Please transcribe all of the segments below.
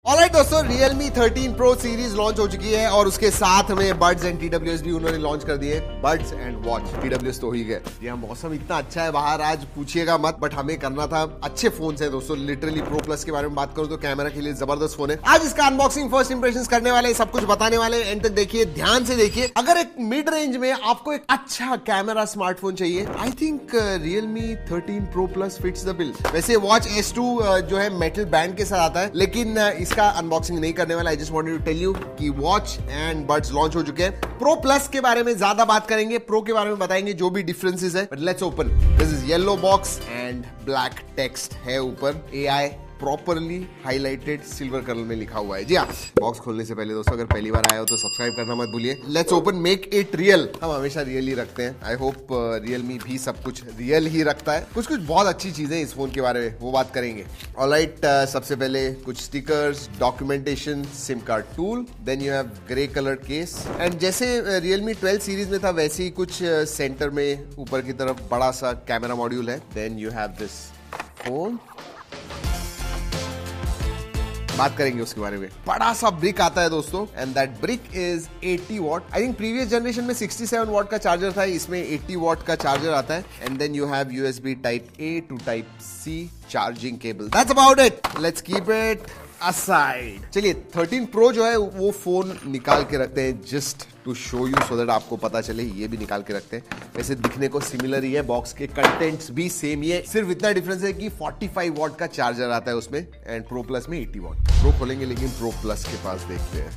Alright दोस्तों, Realme 13 Pro series launch हो चुकी है और उसके साथ में बड्स एंड TWS भी उन्होंने लॉन्च कर दिए। बड्स एंड वॉच, TWS तो ही गए। यहाँ मौसम इतना अच्छा है बाहर, आज पूछिएगा मत, बट हमें करना था। अच्छे फोन है दोस्तों, लिटरली Pro Plus के बारे में बात करूं तो कैमरा के लिए जबरदस्त फोन है। आज इसका अनबॉक्सिंग, फर्स्ट इंप्रेशन करने वाले, सब कुछ बताने वाले। एंड तक देखिए, ध्यान से देखिए। अगर एक मिड रेंज में आपको एक अच्छा कैमरा स्मार्टफोन चाहिए, आई think Realme 13 Pro Plus fits the bill. वैसे वॉच S2 जो है मेटल बैंड के साथ आता है, लेकिन इसका अनबॉक्सिंग नहीं करने वाला। I just wanted to tell you कि वॉच एंड बड्स लॉन्च हो चुके हैं। प्रो प्लस के बारे में ज्यादा बात करेंगे, प्रो के बारे में बताएंगे जो भी डिफरेंसेस है। But let's open. This is yellow box and black text है ऊपर, AI properly highlighted silver colour में लिखा हुआ है। जी हाँ, बॉक्स खोलने से पहले दोस्तों अगर पहली बार आए हो तो सब्सक्राइब करना मत भूलिए। Let's open, make it real. हम हमेशा रियल ही रखते हैं। आई होप Realme भी सब कुछ रियल ही रखता है। कुछ कुछ बहुत अच्छी चीजें इस फोन के बारे में, वो बात करेंगे। ऑलराइट, सबसे पहले कुछ stickers, documentation, SIM card tool, then you have grey colour case. And जैसे Realme 12 सीरीज में था वैसे ही कुछ सेंटर में ऊपर की तरफ बड़ा सा कैमरा मॉड्यूल है। Then you have this phone, बात करेंगे उसके बारे में। बड़ा सा ब्रिक आता है दोस्तों, and that brick is 80 what. I think previous generation में 67 वॉट का चार्जर था, इसमें 80 वॉट का चार्जर आता है। And then you have USB type A to type C charging cable. That's about it, let's keep it aside. चलिए, 13 Pro जो है वो फोन निकाल के रखते हैं just to show you, so that आपको पता चले। ये भी निकाल के रखते हैं। वैसे दिखने को सिमिलर ही है, बॉक्स के कंटेंट्स भी सेम ही है, सिर्फ इतना डिफरेंस है कि 45 वॉट का चार्जर आता है उसमें, एंड Pro Plus में 80 वॉट। प्रो खोलेंगे, लेकिन Pro Plus के पास देखते हैं।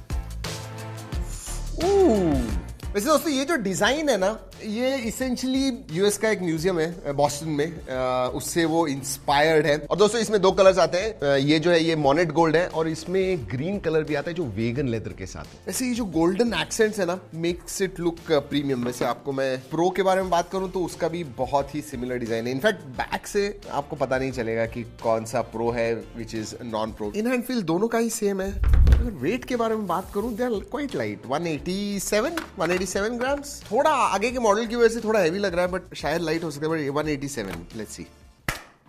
वैसे दोस्तों ये जो डिजाइन है ना, ये इसेंशियली यूएस का एक म्यूजियम है बॉस्टन में, उससे वो इंस्पायर्ड है। और दोस्तों इसमें दो कलर्स आते हैं। ये जो है ये मॉनेट गोल्ड है, और इसमें ग्रीन कलर भी आता है जो वेगन लेदर के साथ है। वैसे ये जो गोल्डन एक्सेंट्स है ना, मेक्स इट लुक प्रीमियम। वैसे आपको मैं प्रो के बारे में बात करूं तो उसका भी बहुत ही सिमिलर डिजाइन है। इनफैक्ट बैक से आपको पता नहीं चलेगा कि कौन सा प्रो है which is non pro. In hand feel दोनों का ही सेम है। अगर वेट के बारे में बात करूं, they are quite light, 187 grams. थोड़ा आगे के मॉडल की वजह से थोड़ा हैवी लग रहा है, बट शायद लाइट हो सकता है। But 187, let's see,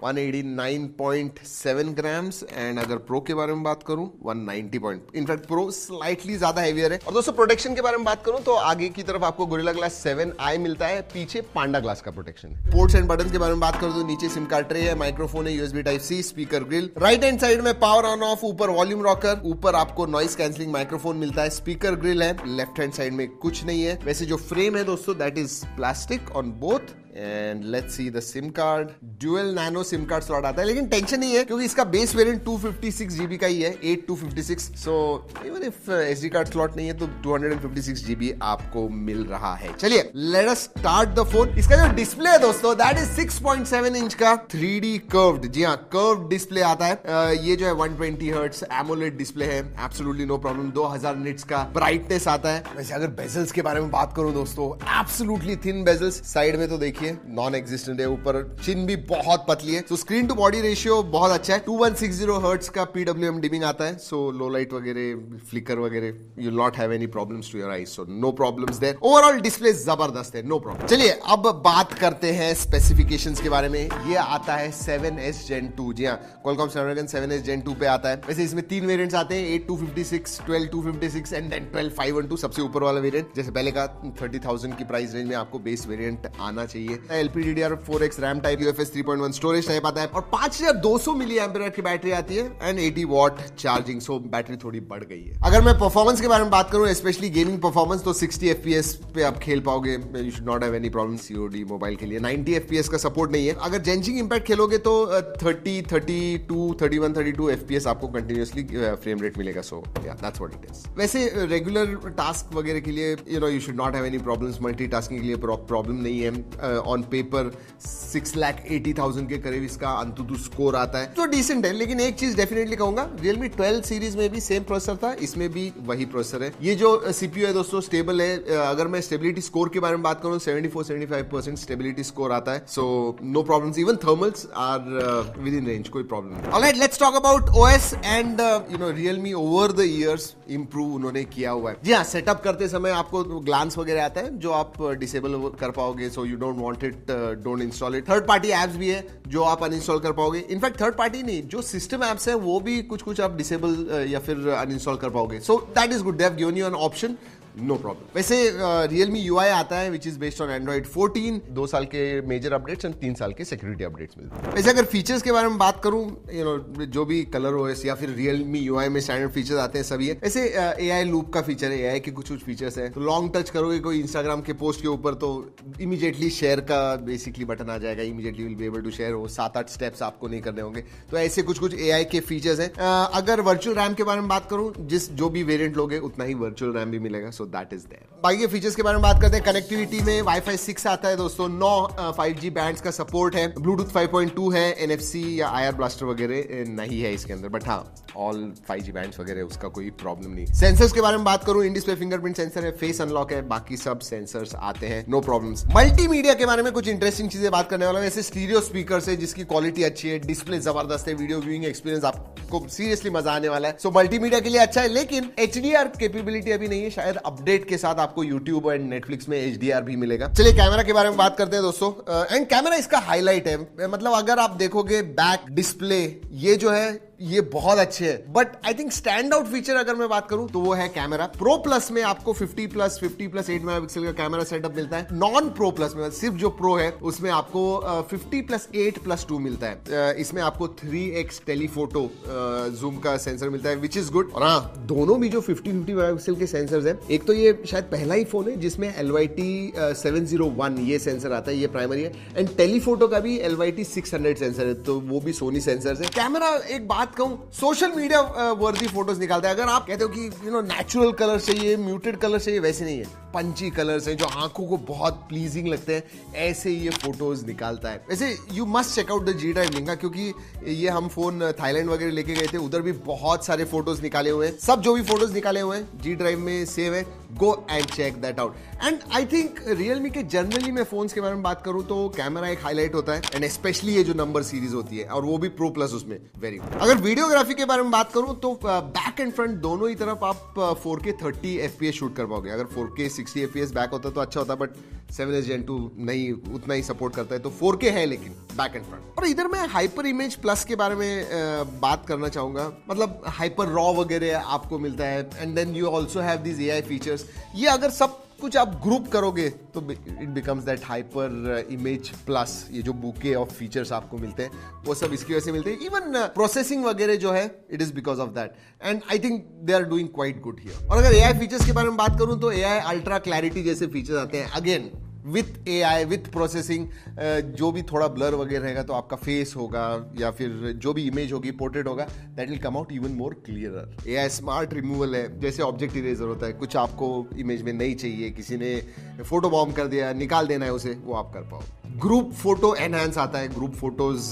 189.7 grams. And अगर प्रो के बारे में बात करूं, 190 पॉइंट। इनफैक्ट प्रो स्लाइटली ज्यादा हेवियर है। और दोस्तों प्रोटेक्शन के बारे में बात करूं तो आगे की तरफ आपको गोरिल्ला ग्लास 7i मिलता है, पीछे पांडा ग्लास का प्रोटेक्शन। पोर्ट्स एंड बटन के बारे में बात करूं तो नीचे सिम कार्ड ट्रे है, माइक्रोफोन है, USB type C, speaker grill. Right hand side में पावर ऑन ऑफ, ऊपर वॉल्यूम रॉकर, ऊपर आपको नॉइस कैंसिलिंग माइक्रोफोन मिलता है, स्पीकर ग्रिल है। लेफ्ट हैंड साइड में कुछ नहीं है। वैसे जो फ्रेम है दोस्तों, that is plastic on both. And let's see the SIM card, dual nano SIM card slot आता है, लेकिन टेंशन नहीं है क्योंकि इसका बेस वेरिएंट 256 GB का ही है, 8256। So even if SD card slot नहीं है तो 256 GB आपको मिल रहा है। चलिए, let us start the phone. इसका जो डिस्प्ले है दोस्तों, दैट इज 6.7 इंच का 3D कर्व्ड। जी हाँ, कर्व्ड डिस्प्ले आता है। ये जो है 120 हर्ट्ज एमोलेड डिस्प्ले है, एब्सोल्युटली नो प्रॉब्लम। 2000 निट्स का ब्राइटनेस आता है। वैसे अगर बेजल्स के बारे में बात करूं दोस्तों, एब्सोल्युटली थिन बेजल्स। साइड में तो देखिए नॉन एग्जिस्टेंट है, ऊपर चिन भी बहुत पतली है। So screen to body ratio बहुत अच्छा है। 2160 हर्ट्ज का PWM डिमिंग आता है, सो लो लाइट वगैरह, फ्लिकर वगैरह, you not have any problems to your eyes, so no problems there. Overall display जबरदस्त है, नो प्रॉब्लम। चलिए अब बात करते हैं स्पेसिफिकेशंस के बारे में। ये आता है 7S Gen 2। जी हाँ, Qualcomm Snapdragon 7S Gen 2 पे आता है। वैसे इसमें 3 वेरिएंट्स आते हैं, 8256, 12256 एंड देन 12512, सबसे ऊपर वाला वेरिएंट। जैसे पहले का 30,000 की प्राइस रेंज में आपको बेस वेरिएंट आना चाहिए। LPDDR4X RAM type, UFS 3.1 storage type आता है, और 5200 मिली एम्पियर की बैटरी आती है, and 80 watt charging. So battery थोड़ी बढ़ गई है। अगर मैं परफॉर्मेंस के बारे में बात करूं, स्पेशली गेमिंग परफॉर्मेंस, तो 60 FPS पे आप खेल पाओगे। You should not have any problem COD mobile के लिए। 90 FPS का सपोर्ट नहीं है। अगर जेंचिंग इंपैक्ट खेलोगे तो 30, 32, 31, 32 FPS आपको कंटिन्यूअसली फ्रेम रेट मिलेगा। सो या दैट्स व्हाट इट इज। वैसे रेगुलर टास्क वगैरह के लिए you should not have any problems. Multitasking के लिए प्रॉब्लम नहीं है। ऑन पेपर 6,80,000 के करीब इसका अंतुतु स्कोर आता है, तो डिसेंट है। लेकिन एक चीज डेफिनेटली कहूंगा, Realme 12 सीरीज में भी सेम प्रोसेसर था, इसमें भी वही प्रोसेसर है। ये जो CPU है दोस्तों, स्टेबल है। अगर मैं स्टेबिलिटी स्कोर के बारे में बात करूं, 74-75% स्टेबिलिटी स्कोर आता है। So no problems, even thermals are within range, कोई प्रॉब्लम नहीं। Alright, let's talk about OS and Realme over the years improve उन्होंने किया हुआ है। जी हाँ, सेटअप करते समय आपको ग्लांस वगैरह आता है जो आप डिसेबल कर पाओगे, so you don't want want it don't install it. Third party apps भी है जो आप अनइंस्टॉल कर पाओगे। इनफैक्ट थर्ड पार्टी नहीं, जो सिस्टम एप्स है वो भी कुछ कुछ आप डिसेबल या फिर अनइंस्टॉल कर पाओगे। So that is good, they have given you an option, no problem. वैसे Realme UI आता है which is based on Android 14, 2 साल के मेजर अपडेट्स एंड 3 साल के सिक्योरिटी अपडेट्स मिलते हैं। वैसे अगर फीचर्स के बारे में बात करूं, जो भी कलर OS या फिर Realme UI में स्टैंडर्ड फीचर्स आते हैं सभी है। वैसे AI लूप का फीचर है, AI के कुछ कुछ फीचर्स है। तो लॉन्ग टच करोगे कोई इंस्टाग्राम के पोस्ट के ऊपर तो इमीडिएटली शेयर का बेसिकली बटन आ जाएगा, immediately will be able to share. वो 7-8 स्टेप्स आपको नहीं करने होंगे। तो ऐसे कुछ कुछ AI के फीचर्स हैं। अगर वर्चुअल रैम के बारे में बात करूं, जो भी वेरिएंट लोगे उतना ही वर्चुअल रैम भी मिलेगा, सो दैट इज देयर। बाकी के फीचर्स के बारे में बात करते हैं। कनेक्टिविटी में Wi-Fi 6 आता है दोस्तों, 9 5G बैंड्स का सपोर्ट है, ब्लूटूथ 5.2 है, NFC या IR ब्लास्टर वगैरह नहीं है इसके अंदर, बट हाँ ऑल 5G बैंड्स वगैरह उसका कोई प्रॉब्लम नहीं। सेंसर्स के बारे में बात करूं, इन डिस्प्ले फिंगरप्रिंट सेंसर है, फेस अनलॉक है, बाकी सब सेंसर्स आते हैं, नो प्रॉब्लम्स। मल्टीमीडिया के बारे में कुछ इंटरेस्टिंग चीजें बात करने वाला हूं। ऐसे स्टीरियो स्पीकर है जिसकी क्वालिटी अच्छी है, डिस्प्ले जबरदस्त है, वीडियो व्यूइंग एक्सपीरियंस आपको सीरियसली मजा आने वाला है। सो मल्टीमीडिया के लिए अच्छा है, लेकिन HDR कैपेबिलिटी अभी नहीं है। शायद अपडेट के साथ आपको YouTube और नेटफ्लिक्स में HDR भी मिलेगा। चलिए कैमरा के बारे में बात करते हैं दोस्तों। एंड कैमरा इसका हाईलाइट है, मतलब अगर आप देखोगे बैक डिस्प्ले ये जो है ये बहुत अच्छे है, but I think stand out feature अगर मैं बात करूं तो वो है कैमरा। प्रो प्लस में आपको 50+8 मेगापिक्सल का कैमरा सेटअप मिलता है। नॉन प्रो प्लस में, सिर्फ जो प्रो है उसमें आपको 50+8+2 मिलता है। इसमें आपको 3x टेलीफोटो जूम का सेंसर मिलता है, विच इज गुड। और हाँ, दोनों भी जो 50 मेगापिक्सल के सेंसर्स हैं, एक तो ये शायद पहला ही फोन है जिसमें LYT 701 ये सेंसर आता है, ये प्राइमरी है। एंड टेलीफोटो का भी LYT 600 सेंसर है, तो वो भी सोनी सेंसर है। कैमरा एक बात कहूं, सोशल मीडिया वर्दी फोटोज निकालता है। अगर आप कहते हो कि नेचुरल कलर चाहिए, म्यूटेड कलर चाहिए, वैसे नहीं है। पंची कलर्स हैं जो आंखों को बहुत प्लीजिंग लगते हैं, ऐसे ये फोटोज निकालता है। वैसे you must check out the G Drive link, क्योंकि ये हम फोन थाईलैंड वगैरह लेके गए थे, उधर भी बहुत सारे फोटोज निकाले हुए हैं। सब जो भी फोटोज निकाले हुए हैं G Drive में सेव है, go and check that out. And I think Realme के जनरली मैं फोन्स के बारे में बात करूं तो कैमरा एक हाईलाइट होता है, एंड स्पेशली ये जो नंबर सीरीज होती है, और वो भी प्रो प्लस उसमें वेरी गुड। अगर वीडियोग्राफी के बारे में बात करूं तो बैक एंड फ्रंट दोनों ही तरफ आप 4K 30 FPS शूट कर पाओगे। अगर 4K 60 FPS बैक होता तो अच्छा होता, बट 7S Gen 2 नहीं उतना ही सपोर्ट करता है, तो 4K है लेकिन बैक एंड फ्रंट। और इधर मैं हाइपर इमेज प्लस के बारे में बात करना चाहूंगा, मतलब हाइपर रॉ वगैरह आपको मिलता है, and then you also have these AI features. ये अगर सब कुछ आप ग्रुप करोगे तो it becomes that hyper image plus. ये जो बुके ऑफ फीचर्स आपको मिलते हैं वो सब इसकी वजह से मिलते हैं। इवन प्रोसेसिंग वगैरह जो है, it is because of that, and I think they are doing quite good here. और अगर AI फीचर्स के बारे में बात करूं तो AI अल्ट्रा क्लैरिटी जैसे फीचर्स आते हैं, again with AI with processing. जो भी थोड़ा ब्लर वगैरह रहेगा तो आपका फेस होगा या फिर जो भी इमेज होगी, पोर्ट्रेट होगा, that will come out even more clearer. AI smart removal है, जैसे ऑब्जेक्ट इरेजर होता है, कुछ आपको इमेज में नहीं चाहिए, किसी ने फोटो बॉम्ब कर दिया, निकाल देना है उसे, वो आप कर पाओ। ग्रुप फोटो एनहांस आता है, ग्रुप फोटोज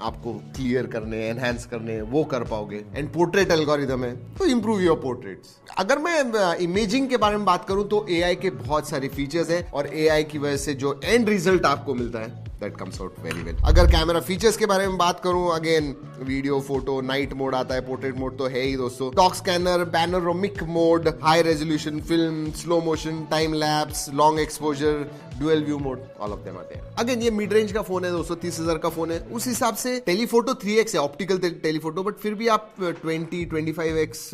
आपको क्लियर करने, एनहांस करने, वो कर पाओगे। एंड पोर्ट्रेट एल्गोरिदम है तो इंप्रूव योर पोर्ट्रेट्स। अगर मैं इमेजिंग के बारे में बात करूं तो AI के बहुत सारे फीचर्स हैं, और AI की वजह से जो एंड रिजल्ट आपको मिलता है that comes out very well. अगर कैमरा फीचर्स के बारे में बात करूं, again video, photo, night mode आता है, पोर्ट्रेट मोड तो है ही दोस्तों, doc scanner, panoramic mode, high resolution film, slow motion, time lapse, long exposure, dual view mode, all of them आते हैं। अगेन ये मिड रेंज का फोन है दोस्तों, 30,000 का फोन है, उस हिसाब से टेलीफोटो 3x है, ऑप्टिकल टेलीफोटो, बट फिर भी आप 20-25x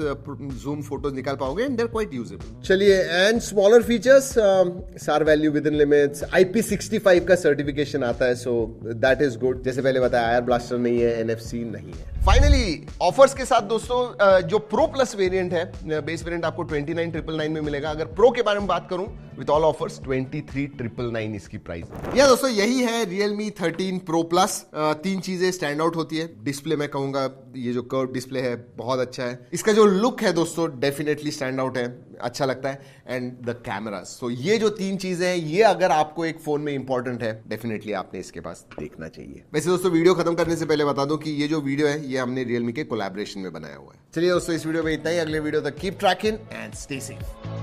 जूम फोटोज निकाल पाओगे, and they are quite usable. चलिए, and smaller features, SAR value within limits, IP65 का सर्टिफिकेशन आता है, सो दैट इज गुड। जैसे पहले बताया, IR ब्लास्टर नहीं है, NFC नहीं है। फाइनली ऑफर्स के साथ दोस्तों, जो प्रो प्लस वेरिएंट है, बेस वेरिएंट आपको 29,999 में मिलेगा। अगर प्रो के बारे में बात करूं विद ऑल ऑफर्स 23,999 इसकी प्राइस है। या दोस्तों यही है Realme 13 Pro Plus। 3 चीजें स्टैंड आउट होती है। डिस्प्ले मैं कहूंगा ये जो कर्व डिस्प्ले है बहुत अच्छा है। इसका जो लुक है दोस्तों डेफिनेटली स्टैंड आउट है, अच्छा लगता है, एंड द कैमरा। सो ये जो 3 चीजें हैं, ये अगर आपको एक फोन में इंपॉर्टेंट है, डेफिनेटली आपने इसके पास देखना चाहिए। वैसे दोस्तों वीडियो खत्म करने से पहले बता दूं कि ये जो वीडियो है ये हमने Realme के कोलैबोरेशन में बनाया हुआ है। चलिए दोस्तों, इस वीडियो में इतना ही। अगले वीडियो तक keep trekking and stay safe.